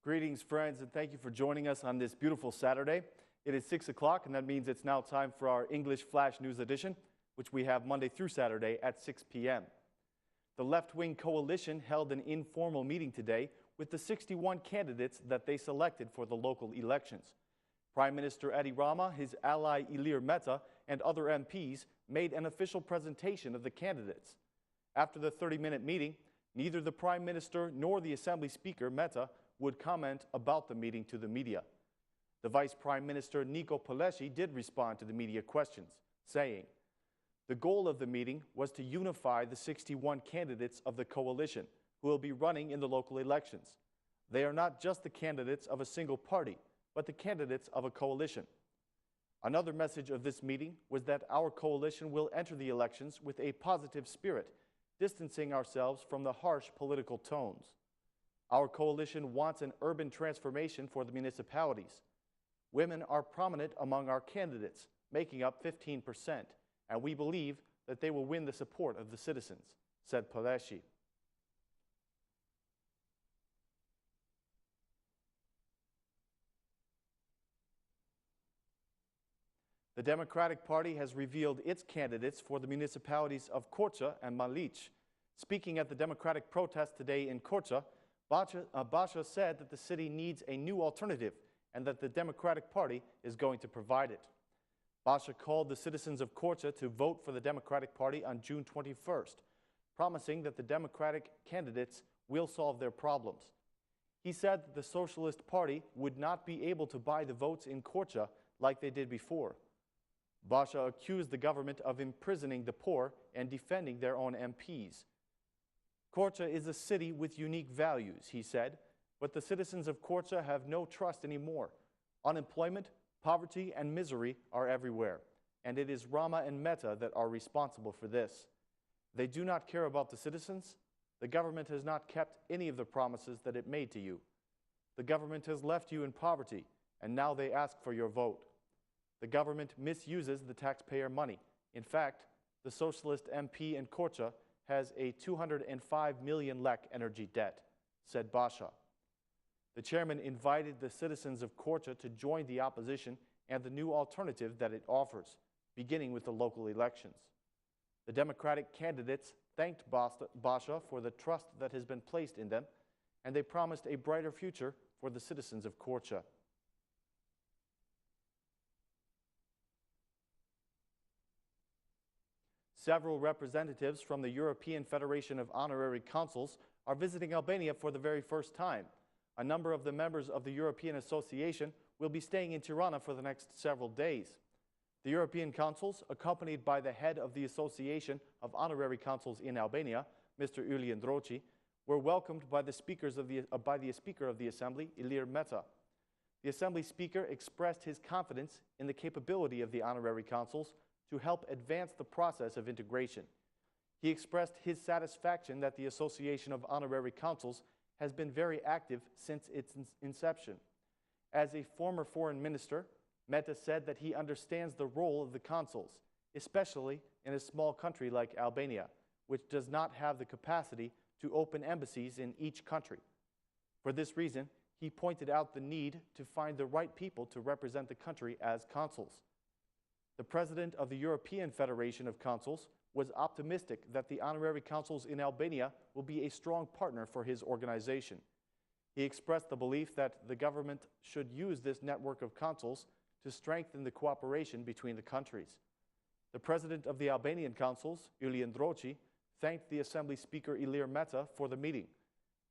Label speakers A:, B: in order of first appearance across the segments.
A: Greetings, friends, and thank you for joining us on this beautiful Saturday. It is 6 o'clock, and that means it's now time for our English Flash News edition, which we have Monday through Saturday at 6 p.m. The left-wing coalition held an informal meeting today with the 61 candidates that they selected for the local elections. Prime Minister Edi Rama, his ally Ilir Meta, and other MPs made an official presentation of the candidates. After the 30-minute meeting, neither the Prime Minister nor the Assembly Speaker, Meta, would comment about the meeting to the media. The Vice Prime Minister, Niko Peleshi, did respond to the media questions, saying, "The goal of the meeting was to unify the 61 candidates of the coalition who will be running in the local elections. They are not just the candidates of a single party, but the candidates of a coalition." Another message of this meeting was that our coalition will enter the elections with a positive spirit, distancing ourselves from the harsh political tones. Our coalition wants an urban transformation for the municipalities. Women are prominent among our candidates, making up 15%, and we believe that they will win the support of the citizens, said Peleshi. The Democratic Party has revealed its candidates for the municipalities of Korça and Malić. Speaking at the Democratic protest today in Korça, Basha said that the city needs a new alternative and that the Democratic Party is going to provide it. Basha called the citizens of Korça to vote for the Democratic Party on June 21st, promising that the Democratic candidates will solve their problems. He said that the Socialist Party would not be able to buy the votes in Korça like they did before. Basha accused the government of imprisoning the poor and defending their own MPs. Korça is a city with unique values, he said, but the citizens of Korça have no trust anymore. Unemployment, poverty, and misery are everywhere, and it is Rama and Meta that are responsible for this. They do not care about the citizens. The government has not kept any of the promises that it made to you. The government has left you in poverty, and now they ask for your vote. The government misuses the taxpayer money. In fact, the Socialist MP in Korça has a 205 million lek energy debt, said Basha. The chairman invited the citizens of Korça to join the opposition and the new alternative that it offers, beginning with the local elections. The Democratic candidates thanked Basha for the trust that has been placed in them, and they promised a brighter future for the citizens of Korça. Several representatives from the European Federation of Honorary Consuls are visiting Albania for the very first time. A number of the members of the European Association will be staying in Tirana for the next several days. The European consuls, accompanied by the head of the Association of Honorary Consuls in Albania, Mr. Julian Droci, were welcomed by the Speaker of the Assembly, Ilir Meta. The Assembly Speaker expressed his confidence in the capability of the honorary consuls to help advance the process of integration. He expressed his satisfaction that the Association of Honorary Consuls has been very active since its inception. As a former foreign minister, Meta said that he understands the role of the consuls, especially in a small country like Albania, which does not have the capacity to open embassies in each country. For this reason, he pointed out the need to find the right people to represent the country as consuls. The president of the European Federation of Consuls was optimistic that the honorary consuls in Albania will be a strong partner for his organization. He expressed the belief that the government should use this network of consuls to strengthen the cooperation between the countries. The president of the Albanian consuls, Julian Droci, thanked the Assembly Speaker Ilir Meta for the meeting.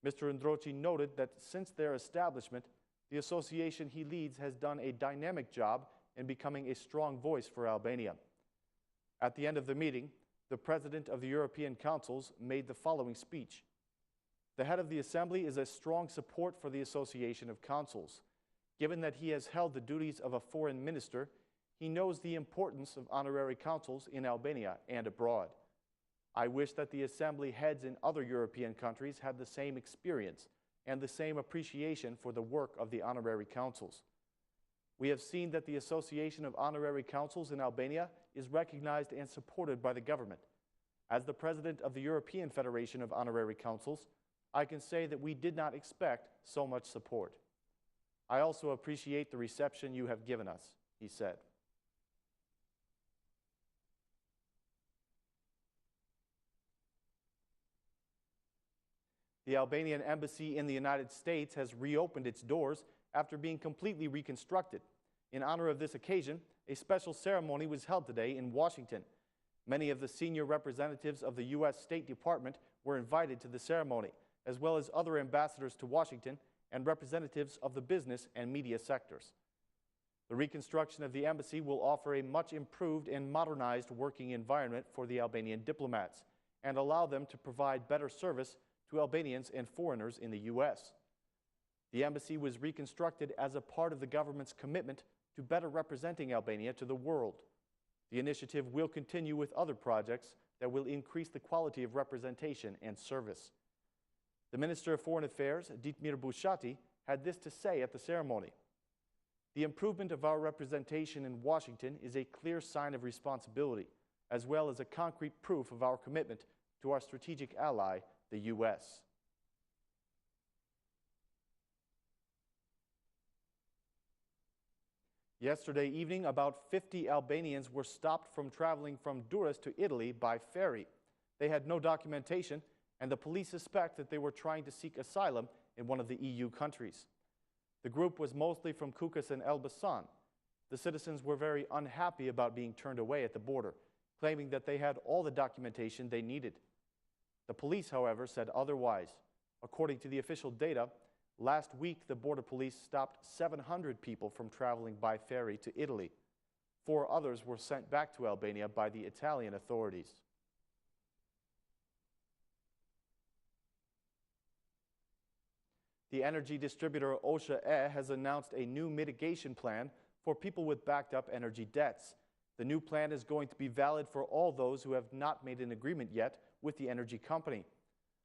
A: Mr. Ndroci noted that since their establishment, the association he leads has done a dynamic job in becoming a strong voice for Albania. At the end of the meeting, the president of the European Councils made the following speech. The head of the Assembly is a strong support for the Association of Consuls. Given that he has held the duties of a foreign minister, he knows the importance of honorary consuls in Albania and abroad. I wish that the Assembly heads in other European countries had the same experience and the same appreciation for the work of the honorary consuls. We have seen that the Association of Honorary Consuls in Albania is recognized and supported by the government. As the president of the European Federation of Honorary Consuls, I can say that we did not expect so much support. I also appreciate the reception you have given us, he said. The Albanian Embassy in the United States has reopened its doors after being completely reconstructed. In honor of this occasion, a special ceremony was held today in Washington. Many of the senior representatives of the U.S. State Department were invited to the ceremony, as well as other ambassadors to Washington and representatives of the business and media sectors. The reconstruction of the embassy will offer a much improved and modernized working environment for the Albanian diplomats and allow them to provide better service to Albanians and foreigners in the U.S. The embassy was reconstructed as a part of the government's commitment to better representing Albania to the world. The initiative will continue with other projects that will increase the quality of representation and service. The Minister of Foreign Affairs, Ditmir Bushati, had this to say at the ceremony. The improvement of our representation in Washington is a clear sign of responsibility, as well as a concrete proof of our commitment to our strategic ally, the U.S. Yesterday evening, about 50 Albanians were stopped from traveling from Durrës to Italy by ferry. They had no documentation, and the police suspect that they were trying to seek asylum in one of the EU countries. The group was mostly from Kukës and Elbasan. The citizens were very unhappy about being turned away at the border, claiming that they had all the documentation they needed. The police, however, said otherwise. According to the official data, last week the border police stopped 700 people from traveling by ferry to Italy. 4 others were sent back to Albania by the Italian authorities. The energy distributor OSHA has announced a new mitigation plan for people with backed-up energy debts. The new plan is going to be valid for all those who have not made an agreement yet with the energy company.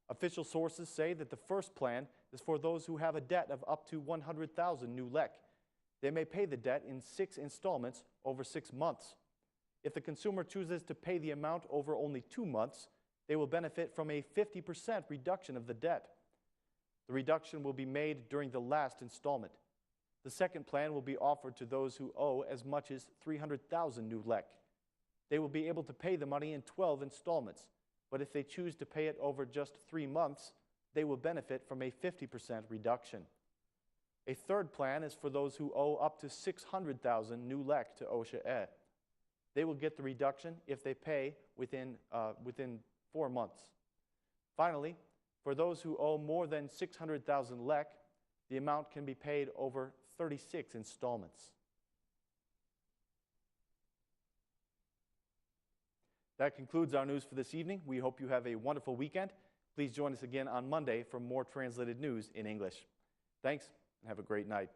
A: Official sources say that the first plan is for those who have a debt of up to 100,000 new lek. They may pay the debt in 6 installments over 6 months. If the consumer chooses to pay the amount over only 2 months, they will benefit from a 50% reduction of the debt. The reduction will be made during the last installment. The second plan will be offered to those who owe as much as 300,000 new lek. They will be able to pay the money in 12 installments, but if they choose to pay it over just 3 months, they will benefit from a 50% reduction. A third plan is for those who owe up to 600,000 new lek to OSHA. They will get the reduction if they pay within 4 months. Finally, for those who owe more than 600,000 lek, the amount can be paid over 36 installments. That concludes our news for this evening. We hope you have a wonderful weekend. Please join us again on Monday for more translated news in English. Thanks, and have a great night.